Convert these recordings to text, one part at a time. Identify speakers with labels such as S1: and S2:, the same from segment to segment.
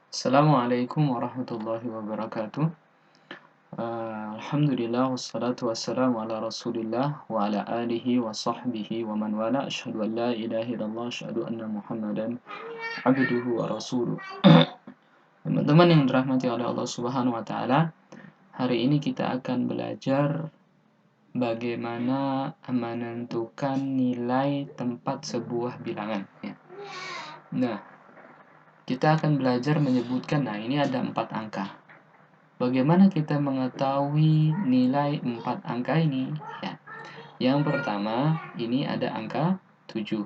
S1: Assalamualaikum warahmatullahi wabarakatuh. Alhamdulillah wassalatu wassalamu ala Rasulillah wa ala alihi wa sahbihi wa man wala asyhadu an la ilaha illallah asyhadu anna Muhammadan abduhu wa rasuluh. Teman-teman yang dirahmati oleh Allah Subhanahu wa taala, hari ini kita akan belajar bagaimana menentukan nilai tempat sebuah bilangan ya. Nah, kita akan belajar menyebutkan, ini ada 4 angka. Bagaimana kita mengetahui nilai 4 angka ini? Ya. Yang pertama, ini ada angka 7.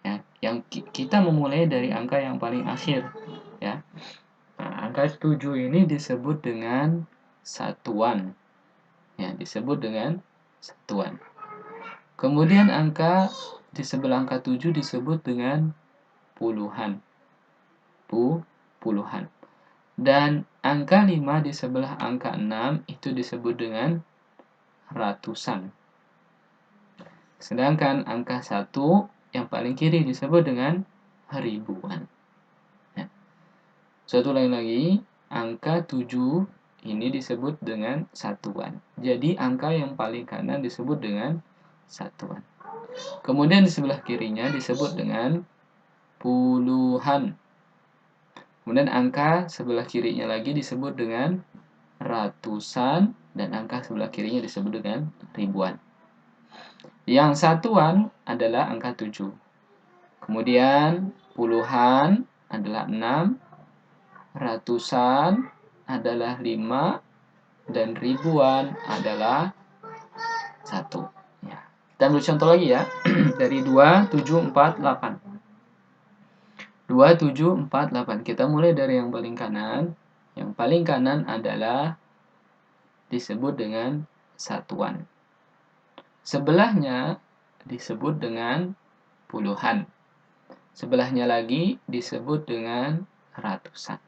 S1: Ya, yang kita memulai dari angka yang paling akhir, ya. Nah, angka 7 ini disebut dengan satuan. Ya, disebut dengan satuan. Kemudian angka di sebelah angka 7 disebut dengan puluhan. Puluhan. Dan angka 5 di sebelah angka 6 itu disebut dengan ratusan. Sedangkan angka 1 yang paling kiri disebut dengan ribuan. Ya. Suatu lain lagi, angka 7 ini disebut dengan satuan. Jadi angka yang paling kanan disebut dengan satuan. Kemudian di sebelah kirinya disebut dengan puluhan. Kemudian angka sebelah kirinya lagi disebut dengan ratusan, dan angka sebelah kirinya disebut dengan ribuan. Yang satuan adalah angka 7. Kemudian puluhan adalah 6, ratusan adalah 5, dan ribuan adalah 1. Ya. Kita ambil contoh lagi ya. Dari 2, 7, 4, 8. 2, 7, 4, 8. Kita mulai dari yang paling kanan. Yang paling kanan adalah disebut dengan satuan. Sebelahnya disebut dengan puluhan. Sebelahnya lagi disebut dengan ratusan.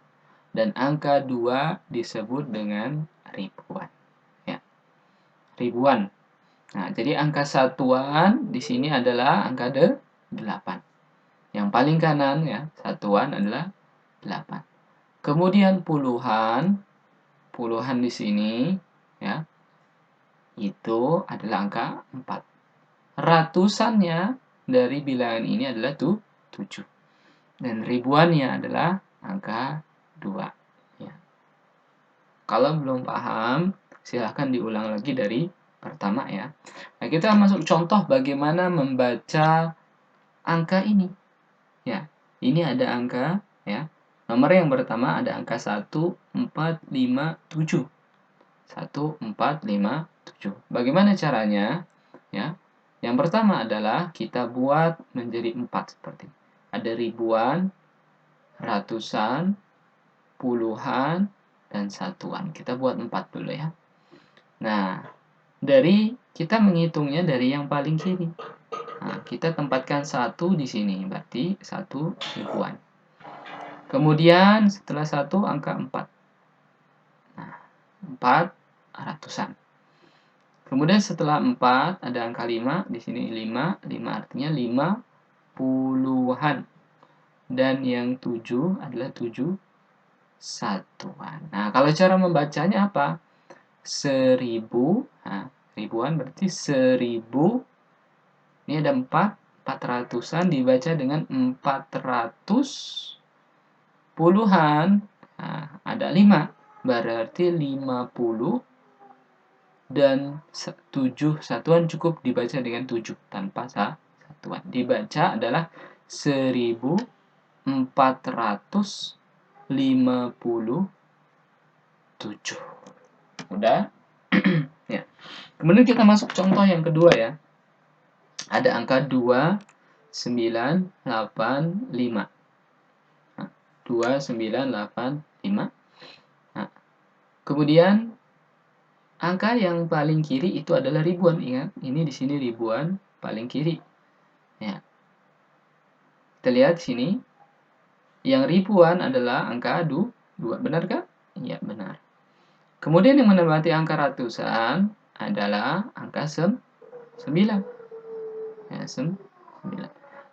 S1: Dan angka 2 disebut dengan ribuan. Ya. Ribuan. Nah, jadi angka satuan di sini adalah angka 8. Yang paling kanan ya, satuan adalah 8. Kemudian puluhan di sini ya, itu adalah angka 4. Ratusannya dari bilangan ini adalah 7. Dan ribuannya adalah angka 2. Ya. Kalau belum paham, silahkan diulang lagi dari pertama ya. Nah, kita masuk contoh bagaimana membaca angka ini. Ya, ini ada angka ya. Nomor yang pertama ada angka 1, 4, 5, 7. 1, 4, 5, 7. Bagaimana caranya? Ya. Yang pertama adalah kita buat menjadi 4 seperti ini. Ada ribuan, ratusan, puluhan, dan satuan. Kita buat 4 dulu ya. Nah, kita menghitungnya dari yang paling kiri. Nah, kita tempatkan 1 di sini, berarti 1 ribuan. Kemudian setelah 1 angka 4. Nah, 4 ratusan. Kemudian setelah 4 ada angka 5, di sini 5 artinya 5 puluhan. Dan yang 7 adalah 7 satuan. Nah, kalau cara membacanya apa? 1000, nah, ribuan berarti 1000. Ini ada 4 ratusan dibaca dengan 400 puluhan. Nah, ada 5, berarti 50, dan 7 satuan cukup dibaca dengan 7 tanpa satuan. Dibaca adalah 1457. Udah? Ya. Kemudian kita masuk contoh yang kedua ya. Ada angka 2985. Nah, 2985. Nah, kemudian angka yang paling kiri itu adalah ribuan, ingat. Ini di sini ribuan paling kiri. Ya. Kita lihat sini. Yang ribuan adalah angka 2, benar kan? Iya, benar. Kemudian yang menempati angka ratusan adalah angka 9. Ya, 9.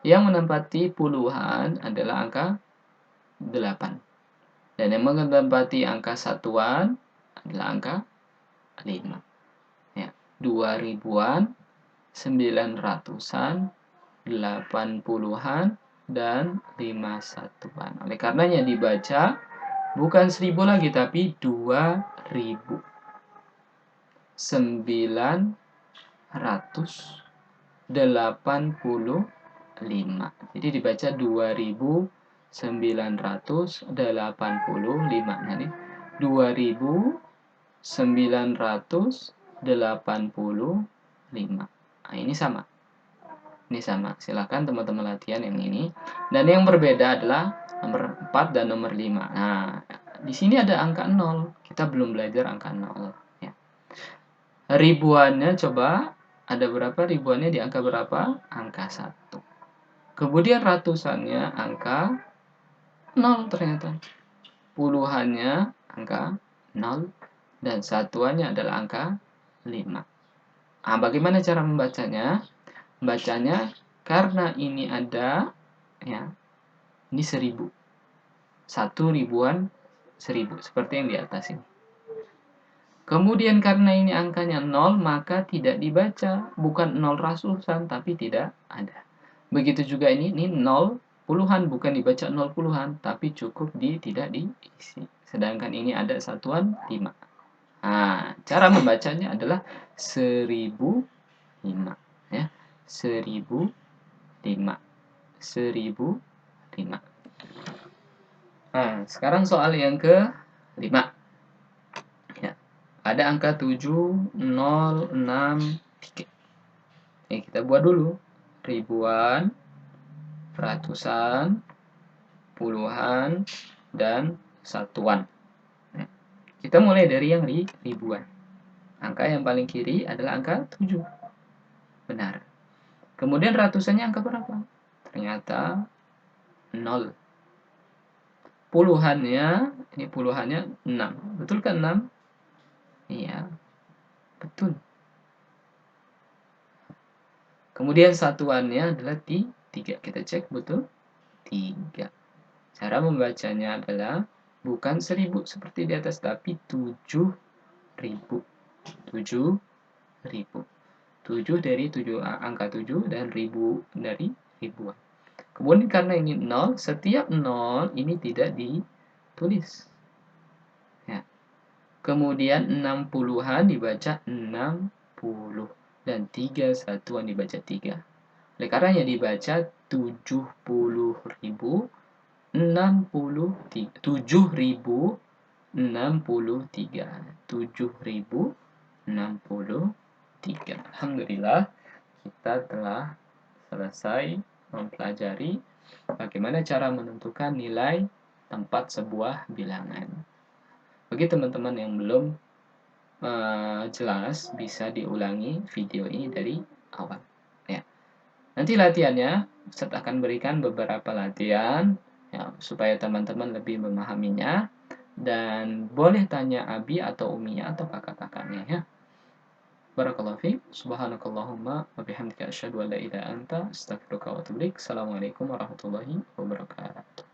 S1: Yang menempati puluhan adalah angka 8. Dan yang menempati angka satuan adalah angka 5. Ya, 2 ribuan, 9 ratusan, 8 puluhan, dan 5 satuan. Oleh karenanya dibaca bukan 1000 lagi, tapi 2.985. Jadi dibaca 2.985. Nah, ini 2.985. Nah, ini sama. Ini sama. Silakan teman-teman latihan yang ini. Dan yang berbeda adalah nomor 4 dan nomor 5. Nah, di sini ada angka 0. Kita belum belajar angka 0. Ya. Ribuannya coba, ada berapa ribuannya di angka berapa? Angka 1. Kemudian ratusannya angka 0 ternyata. Puluhannya angka 0. Dan satuannya adalah angka 5. Nah, bagaimana cara membacanya? Bacanya karena ini ada, ya, ini 1000. 1 ribuan 1000, seperti yang di atas ini. Kemudian karena ini angkanya 0, maka tidak dibaca. Bukan 0 ratusan, tapi tidak ada. Begitu juga ini 0 puluhan, bukan dibaca 0 puluhan, tapi cukup tidak diisi. Sedangkan ini ada satuan 5. Nah, cara membacanya adalah 1005. Ya, 1005. 1005. Nah, sekarang soal yang ke-5. Ya. Ada angka 7063. Kita buat dulu. Ribuan, ratusan, puluhan, dan satuan. Kita mulai dari yang ribuan. Angka yang paling kiri adalah angka 7. Benar. Kemudian ratusannya angka berapa? Ternyata 0. Puluhannya, ini puluhannya 6. Betul kan 6? Iya, betul. Kemudian satuannya adalah 3. Kita cek betul. 3. Cara membacanya adalah bukan 1000 seperti di atas, tapi 7000. 7000. 7 dari 7, angka 7, dan 1000 dari ribuan. Kemudian karena ini 0, setiap 0 ini tidak ditulis. Ya. Kemudian 60-an dibaca 60. Dan 3 satuan dibaca 3. Oleh karenanya dibaca 70.063. 7063. Alhamdulillah, kita telah selesai mempelajari bagaimana cara menentukan nilai tempat sebuah bilangan. Bagi teman-teman yang belum jelas, bisa diulangi video ini dari awal. Ya. Nanti latihannya, Ustaz akan berikan beberapa latihan, ya, supaya teman-teman lebih memahaminya. Dan boleh tanya Abi atau Uminya atau kakak-kakaknya, ya. Barakallahu fiik. Subhanakallahumma wa bihamdika asyhadu an la ilaha illa anta astaghfiruka wa atubu ilaik. Assalamualaikum warahmatullahi wabarakatuh.